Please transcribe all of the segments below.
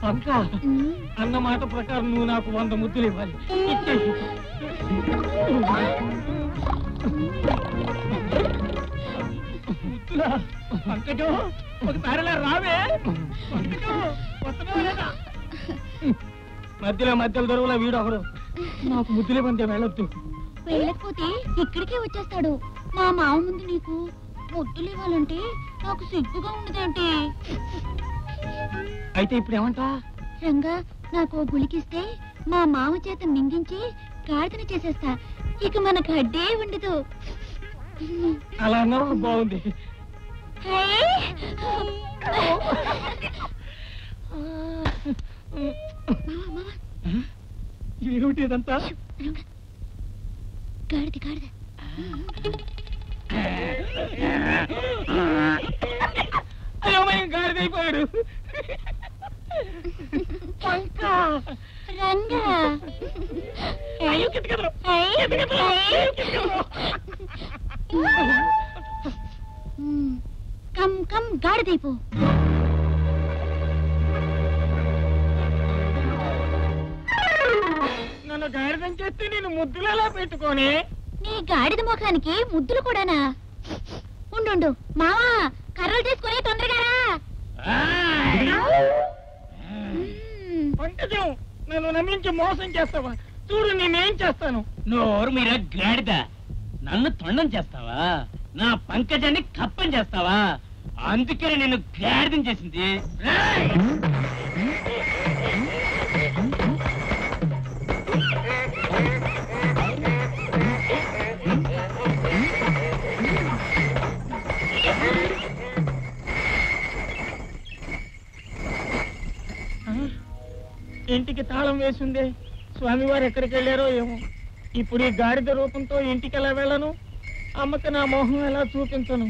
పంక అన్న మాట ప్రకారం నువ్వు నాకు 100 ముద్దులు ఇవ్వాలి. ఇచ్చేసి ముద్దులా పంకజం ఒకసారిలా రావే. మధ్యలో దొరువులా వీడు ఒకడు నాకు ముద్దులే పంతే వెళ్ళొద్దు. వెళ్ళకపోతే ఇక్కడికే వచ్చేస్తాడు. మా మామ ముందు నీకు ముద్దులు ఇవ్వాలంటే నాకు సిగ్గుగా ఉండదేంటి? అయితే ఇప్పుడు ఏమంటా? రంగా నాకు గుళికిస్తే మా మామ చేత మింగించి గాడిదని చేసేస్తా. ఇక మనకు అడ్డే ఉండదు. అలా అన్నావు, బాగుంది. ఏమిటి ఇదంతా? గాడిద గాడిద అయోమయం గాడిదైపోయాడు. రంగా కమ్ కమ్ గాడిదైపో. నన్ను గాడిదని చేస్తే నేను ముద్దులు ఎలా పెట్టుకొని? నీ గాడిద ముఖానికి ముద్దులు కూడానా? ఉండు మావా, కర్రలు తీసుకుని తొందరగా పంకజం, నన్ను నమ్మించి మోసం చేస్తావా? చూడు నేనేం చేస్తాను. నోరు మీరా గాడిద, నన్ను తొండం చేస్తావా? నా పంకజాన్ని కప్పం చేస్తావా? అందుకని నేను గాడిదం చేసింది. ఇంటికి తాళం వేసిందే. స్వామివారు ఎక్కడికి వెళ్ళారో ఏమో. ఇప్పుడు ఈ గాడిద రూపంతో ఇంటికి ఎలా వెళ్ళను? అమ్మకి నా మోహం ఎలా చూపించను?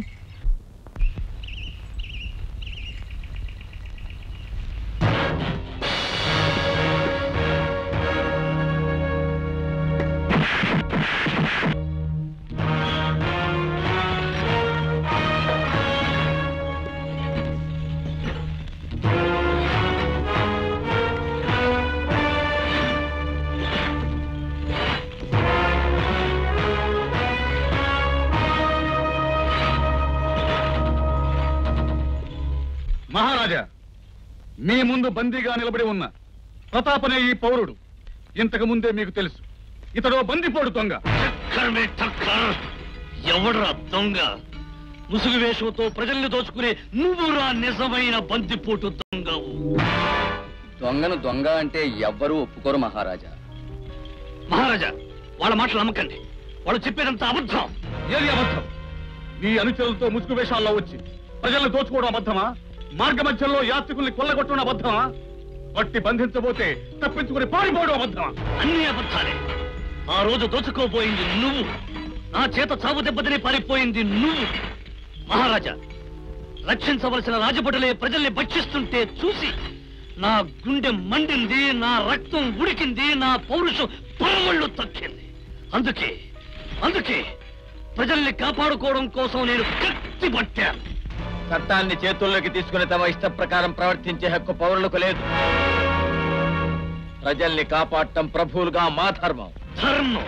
మహారాజా, మీ ముందు బందీగా నిలబడి ఉన్న ప్రతాపనే ఈ పౌరుడు. ఇంతకు ముందే మీకు తెలుసు, ఇతడు బందిపోడు దొంగ. ఎవడ్రా దొంగ? ముసుగు వేషంతో ప్రజల్ని దోచుకునే నువ్వురా నిజమైన బందిపోటు దొంగవు. దొంగను దొంగ అంటే ఎవ్వరూ ఒప్పుకోరు మహారాజా. మహారాజా, వాళ్ళ మాటలు నమ్మకండి. వాళ్ళు చెప్పేదంతా అబద్ధం. ఏది అబద్ధం? మీ అనుచరులతో ముసుగు వేషాల్లో వచ్చి ప్రజల్ని దోచుకోవడం అబద్ధమా? మార్గ మధ్యంలో యాత్రికుల్ని కొల్లగొట్టడం అబద్ధమా? పట్టి బంధించబోతే తప్పించుకుని పారిపోవడం అబద్ధమా? అన్ని అబద్ధాలే. ఆ రోజు దోచుకోబోయింది నువ్వు, నా చేత చావు దెబ్బతిని పారిపోయింది నువ్వు. మహారాజా, రక్షించవలసిన రాజభటులే ప్రజల్ని భక్షిస్తుంటే చూసి నా గుండె మండింది, నా రక్తం ఉడికింది, నా పౌరుషం పరమళ్ళు తక్కింది. అందుకే ప్రజల్ని కాపాడుకోవడం కోసం నేను కత్తి పట్టాను. చట్టాన్ని చేతుల్లోకి తీసుకుని తమ ఇష్ట ప్రకారం ప్రవర్తించే హక్కు పౌరులకు లేదు. ప్రజల్ని కాపాడటం ప్రభువులుగా మా ధర్మం. ధర్మం?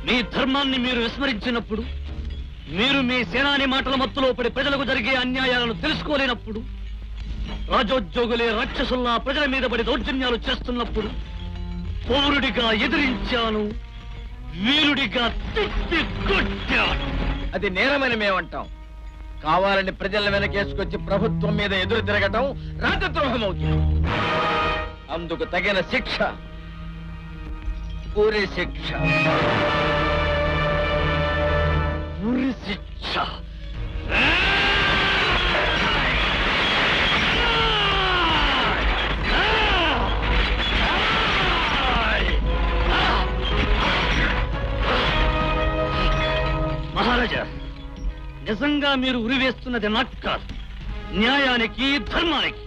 మీ ధర్మాన్ని మీరు విస్మరించినప్పుడు, మీరు మీ సేనాని మాటల మత్తులో పడి ప్రజలకు జరిగే అన్యాయాలను తెలుసుకోలేనప్పుడు, రాజోద్యోగులే రాక్షసుల్లా ప్రజల మీద పడి దౌర్జన్యాలు చేస్తున్నప్పుడు పౌరుడిగా ఎదిరించాను, వీరుడిగా తిప్పి కొట్టాను. అది నేరమని మేమంటాం. కావాలని ప్రజల వెనకేసుకొచ్చి ప్రభుత్వం మీద ఎదురు తిరగటం రాజద్రోహం అవుతుంది. అందుకు తగిన శిక్ష, ఉరి శిక్ష. ఉరి శిక్ష? మహారాజా, నిజంగా మీరు ఉరివేస్తున్నది నాకు కాదు, న్యాయానికి, ధర్మానికి.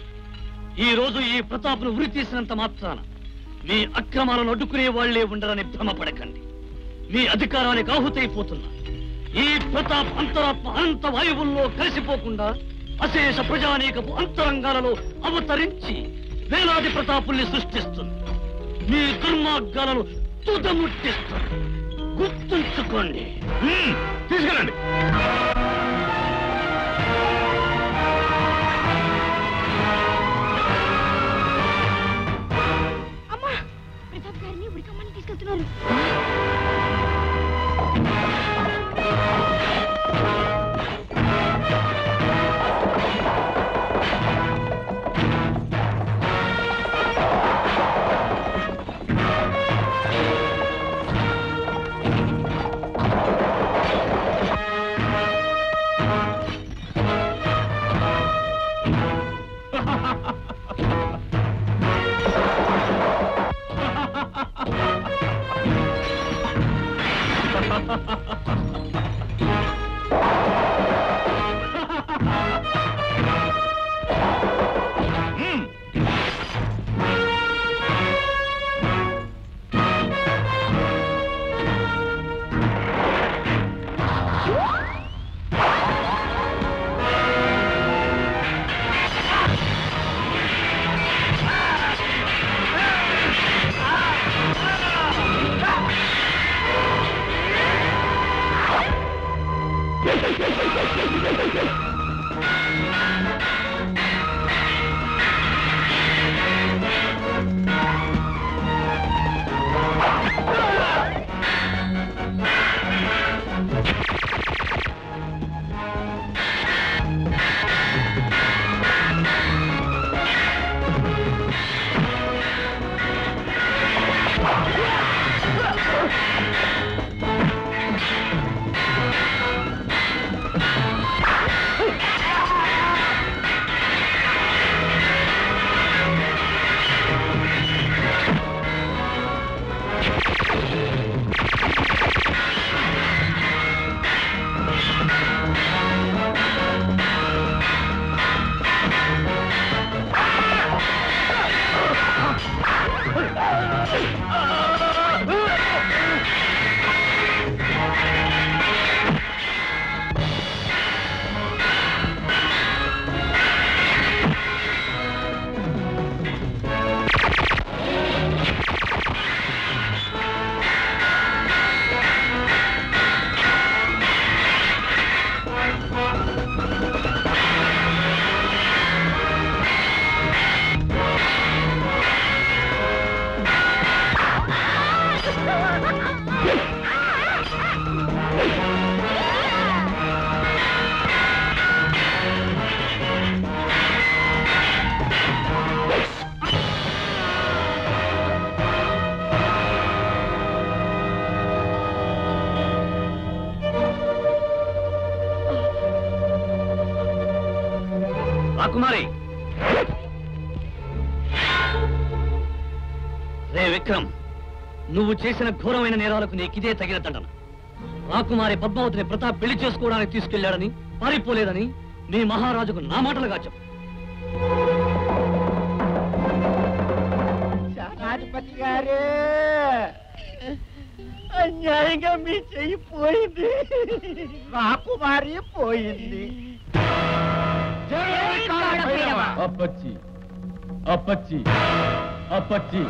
ఈ రోజు ఈ ప్రతాప్ను ఉరి తీసినంత మాత్రాన మీ అక్రమాలను అడ్డుకునే వాళ్లే ఉండరని భ్రమపడకండి. మీ అధికారానికి ఆహుతైపోతున్నా ఈ ప్రతాప్ అంతరాత్మ అనంత వాయువుల్లో కలిసిపోకుండా అశేష ప్రజానీకపు అంతరంగాలలో అవతరించి వేలాది ప్రతాపుల్ని సృష్టిస్తుంది. మీ దుర్మార్గాలను తుదముట్టిస్తుంది. గుర్తుంచుకోండి. తీసుకెళ్ళండి. అమ్మా, ప్రతాప్ గారిని ఉడికమ్మని తీసుకెళ్తున్నారు. కుమారి, రే విక్రమ్, నువ్వు చేసిన ఘోరమైన నేరాలకు నీకిదే తగిన దండన. రాకుమారి పద్మావతిని ప్రతాప్ పెళ్లి చేసుకోవడానికి తీసుకెళ్లాడని, పారిపోలేదని మీ మహారాజుకు నా మాటలుగా చెప్పు. సేనాధిపతి గారే, అన్యాయంగా మీ చెయ్యి పోయింది. రాకుమారి పోయింది. అప్పచ్చి అప్పచ్చి అప్పచ్చి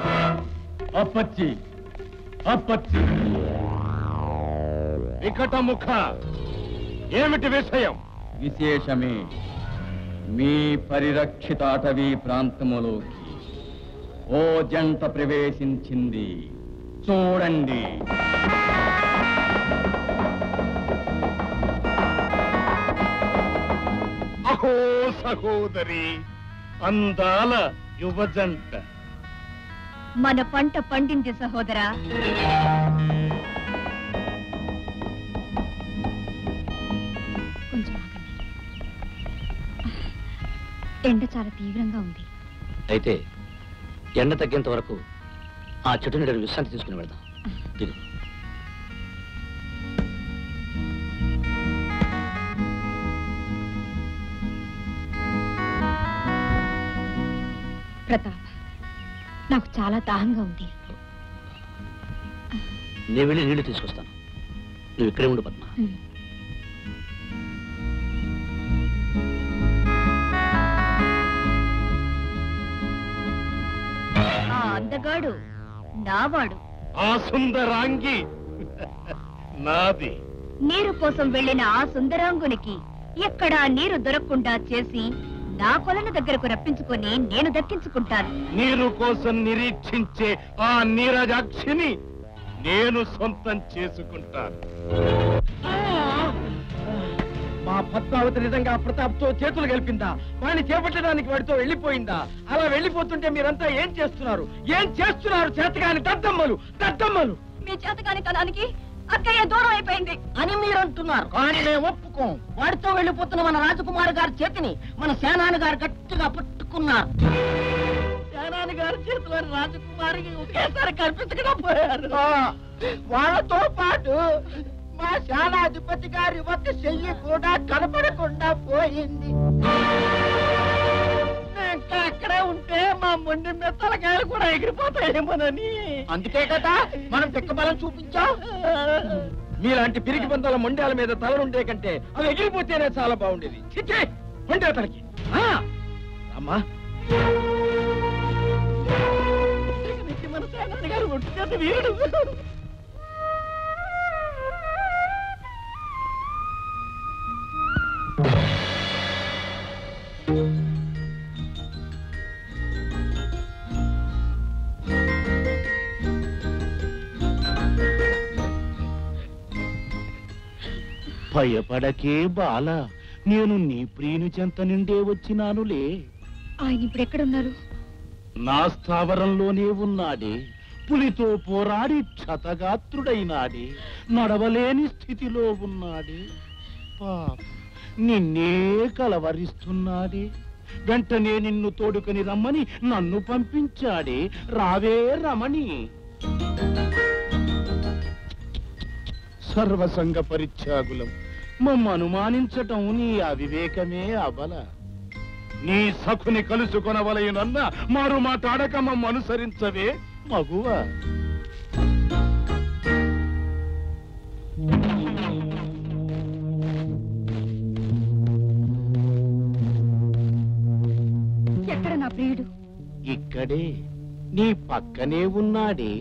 అప్పచ్చి అప్పచ్చి. వికటముఖ, ఏమిటి విషయం? విశేషమే, మీ పరిరక్షిత అటవీ ప్రాంతములోకి ఓ జంట ప్రవేశించింది. చూడండి. అహో సహోదరి, అందాల యువజంట. మన పంట పండింది సహోదరా. కొంచెం ఆగండి. ఎండ చాలా తీవ్రంగా ఉంది. అయితే ఎండ తగ్గేంత వరకు ఆ చెట్టు నీడ విశ్రాంతి తీసుకుని వెళ్దాం. దిగు. ప్రతాప్, నాకు చాలా దాహంగా ఉంది. నేను వెళ్ళి నీళ్లు తీసుకొస్తాను. నువ్వు ఇక్కడే ఉండు పద్మ. అందగాడు నావాడు. ఆ సుందరాంగి నాది. నీరు కోసం వెళ్ళిన ఆ సుందరాంగునికి ఎక్కడా నీరు దొరకకుండా చేసి నా కొలను దగ్గరకు రప్పించుకొని నేను దక్కించుకుంటాను. నీరు కోసం నిరీక్షించే ఆ నీరజాక్షిని నేను సొంతం చేసుకుంటాను. మా పద్మావతి నిజంగా ప్రతాప్తో చేతులు కలిపిందా? వాడిని చేపట్టడానికి వాడితో వెళ్ళిపోయిందా? అలా వెళ్ళిపోతుంటే మీరంతా ఏం చేస్తున్నారు? చేతగాని దద్దమ్మలు దద్దమ్మలు. మీ చేతగాని తనానికి అక్కయ్య దూరం అయిపోయింది అని మీరు అంటున్నారు, కానీ మేము ఒప్పుకోం. వాడితో వెళ్ళిపోతున్న మన రాజకుమారి గారి చేతిని మన సేనాని గారు గట్టిగా పట్టుకున్నారు. సేనాని గారి చేతిలో రాజకుమారికి ఒకేసారి కనిపించకపోయారు. వాళ్ళతో పాటు మా సేనాధిపతి గారి ఒక చెయ్యి కూడా కనపడకుండా పోయింది. ఇంకా అక్కడే ఉంటే మా మొండి మెత్తలకాయలు కూడా ఎగిరిపోతాయేమోనని. అందుకే కదా మనం పిక్కబలం చూపించాం. మీలాంటి పిరికి పందాల మొండాల మీద తలలుండే కంటే అవి ఎగిరిపోతేనే చాలా బాగుండేది. చిచ్చే మొండే తలకి అమ్మా. మన సేనాని గారు ఒట్టి వీరుడు. భయపడకే బాల, నేను నీ ప్రియుని చెంత నిండే వచ్చినానులే. ఆయన ఇప్పుడు ఎక్కడున్నారు? నా స్థావరంలోనే ఉన్నాడే. పులితో పోరాడి క్షతగాత్రుడైనాడే. నడవలేని స్థితిలో ఉన్నాడే. పాప నిన్నే కలవరిస్తున్నాడే. వెంటనే నిన్ను తోడుకొని రమ్మని నన్ను పంపించాడే. రావే రమణి. సర్వసంగ పరిత్యాగులం. మమ్మ అనుమానించటం నీ అవివేకమే అబల. నీ సఖుని కలుసుకొనవలయనన్న మారు మాట్లాడక మమ్మ అనుసరించవే మగువ. ఎక్కడ నా ప్రియుడు? ఇక్కడే నీ పక్కనే ఉన్నాడే.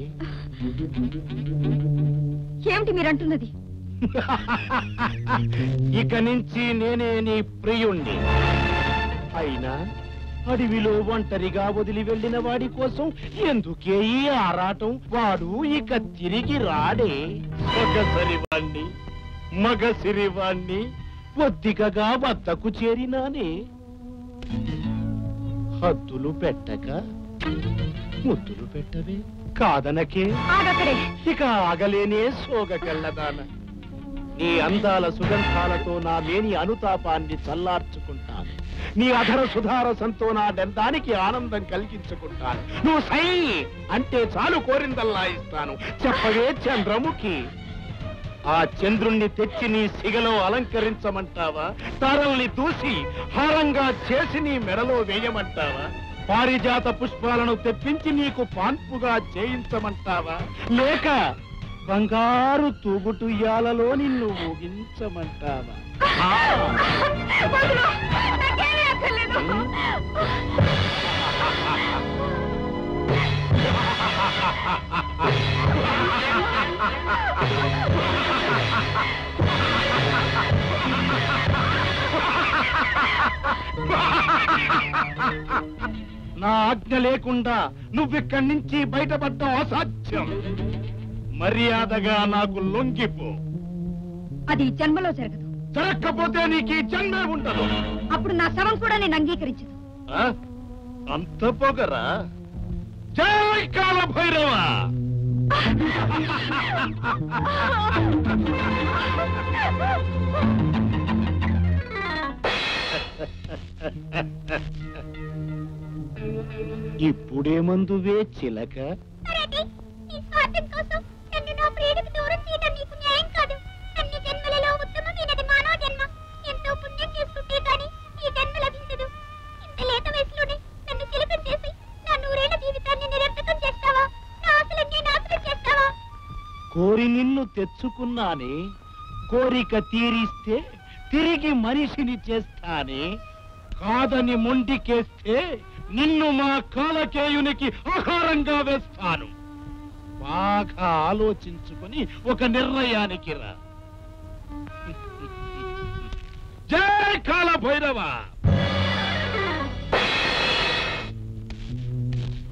ఏమిటి మీరంటున్నది? ఇక నుంచి నేనే నీ ప్రియుణ్ణి. అయినా అడవిలో ఒంటరిగా వదిలి వెళ్ళిన వాడి కోసం ఎందుకే ఈ ఆరాటం? వాడు ఇక తిరిగి రాడే. మగసిరివాణ్ణి మగసిరివాణ్ణి ఒద్దికగా వద్దకు చేరినానే. హద్దులు పెట్టక ముద్దులు పెట్టవే. కాదనకే. ఆగక్కడే. ఇక ఆగలేనే సోగకెళ్ళదాన. నీ అందాల సుగంధాలతో నా మేని అనుతాపాన్ని చల్లార్చుకుంటాను. నీ అధర సుధారసంతో నా దంతానికి ఆనందం కలిగించుకుంటాను. నువ్వు సై అంటే చాలు కోరిందల్లా ఇస్తాను. చెప్పవే చంద్రముఖి. ఆ చంద్రుణ్ణి తెచ్చి నీ సిగలో అలంకరించమంటావా? తారల్ని దూసి హారంగా చేసి నీ మెడలో వేయమంటావా? పారిజాత పుష్పాలను తెప్పించి నీకు పాన్పుగా చేయించమంటావా? లేక బంగారు తూగుటుయ్యాలలో నిన్ను ఊగించమంటావా? నా ఆజ్ఞ లేకుండా నువ్విక్కడి నుంచి బయటపడ్డం అసాధ్యం. మర్యాదగా నాకు లొంగిపో. అది జన్మలో జరగదు. జరగకపోతే నీకు ఈ జన్మే ఉండదు. అప్పుడు నా శవం కూడా నేను అంగీకరించదు. అంత పొగరా? జై కాల భైరవ. ఇప్పుడేమందువే చిలక? కోరి నిన్ను తెచ్చుకున్నానే. కోరిక తీరిస్తే తిరిగి మనిషిని చేస్తానే. కాదని మొండికేస్తే నిన్ను మా కాలకేయునికి ఆహారంగా వేస్తాను. బాగా ఆలోచించుకొని ఒక నిర్ణయానికి రా. జై కాల భైరవ.